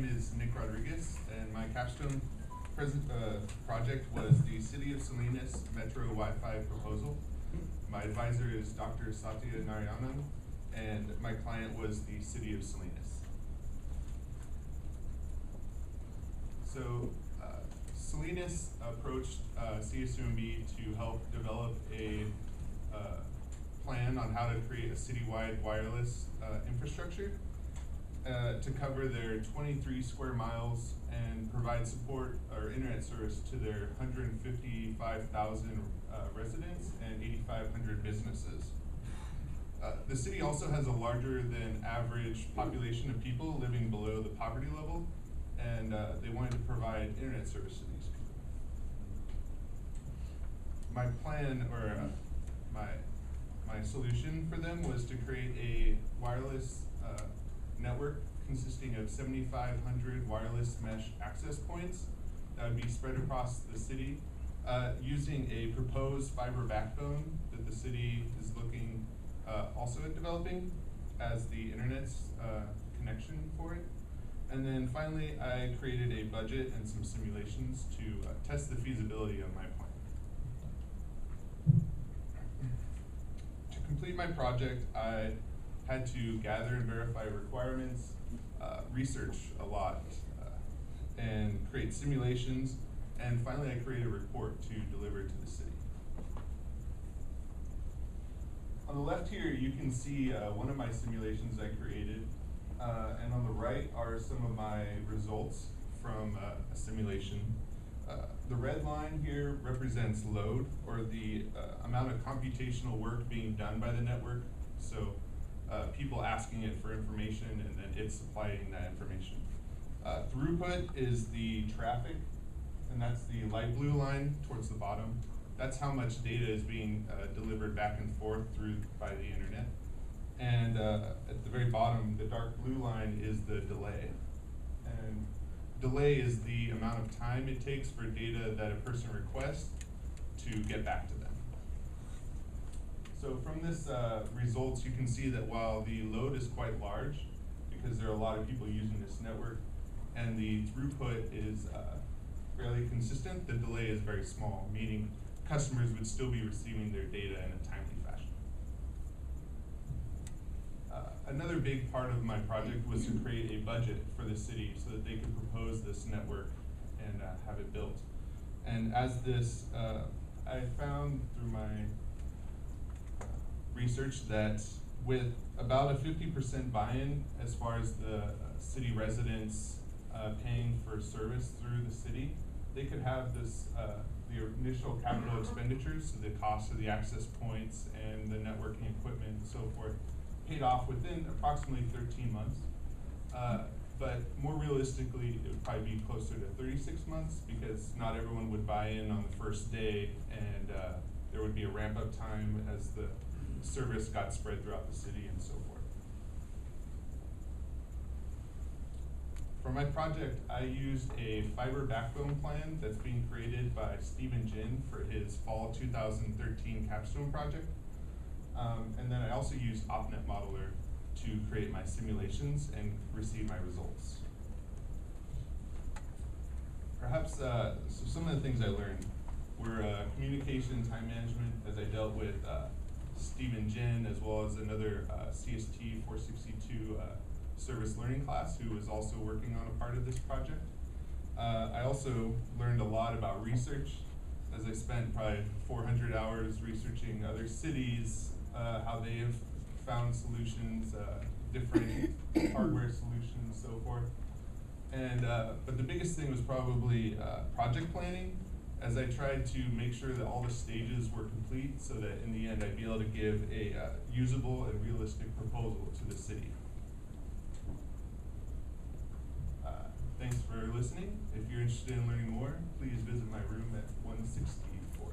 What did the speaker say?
name is Nick Rodriguez, and my capstone project was the City of Salinas Metro Wi-Fi proposal. My advisor is Dr. Satya Narayanan, and my client was the City of Salinas. So Salinas approached Csumb to help develop a plan on how to create a citywide wireless infrastructure to cover their 23 square miles and provide support or internet service to their 155,000 residents and 8,500 businesses. The city also has a larger than average population of people living below the poverty level, and they wanted to provide internet service to these people. My plan, or my solution for them, was to create a wireless network consisting of 7,500 wireless mesh access points that would be spread across the city using a proposed fiber backbone that the city is looking also at developing as the internet's connection for it. And then finally, I created a budget and some simulations to test the feasibility of my plan. To complete my project, I had to gather and verify requirements, research a lot, and create simulations, and finally I created a report to deliver to the city. On the left here, you can see one of my simulations I created, and on the right are some of my results from a simulation. The red line here represents load, or the amount of computational work being done by the network. So people asking it for information and then it supplying that information. Throughput is the traffic, and that's the light blue line towards the bottom. That's how much data is being delivered back and forth through by the internet. And at the very bottom, the dark blue line is the delay. And delay is the amount of time it takes for data that a person requests to get back to them. So from this results, you can see that while the load is quite large, because there are a lot of people using this network, and the throughput is fairly consistent, the delay is very small, meaning customers would still be receiving their data in a timely fashion. Another big part of my project was to create a budget for the city so that they could propose this network and have it built. And as this, I found through my research that with about a 50% buy-in as far as the city residents paying for service through the city, they could have this, the initial capital expenditures, so the cost of the access points and the networking equipment and so forth, paid off within approximately 13 months. But more realistically, it would probably be closer to 36 months, because not everyone would buy in on the first day, and there would be a ramp-up time as the service got spread throughout the city and so forth. For my project, I used a fiber backbone plan that's being created by Stephen Jin for his fall 2013 capstone project. And then I also used OpNet Modeler to create my simulations and receive my results. Perhaps so some of the things I learned were communication and time management, as I dealt with Stephen Jin, as well as another CST 462 service learning class who was also working on a part of this project. I also learned a lot about research, as I spent probably 400 hours researching other cities, how they have found solutions, different hardware solutions, so forth. And but the biggest thing was probably project planning, as I tried to make sure that all the stages were complete so that in the end I'd be able to give a usable and realistic proposal to the city. Thanks for listening. If you're interested in learning more, please visit my room at 164.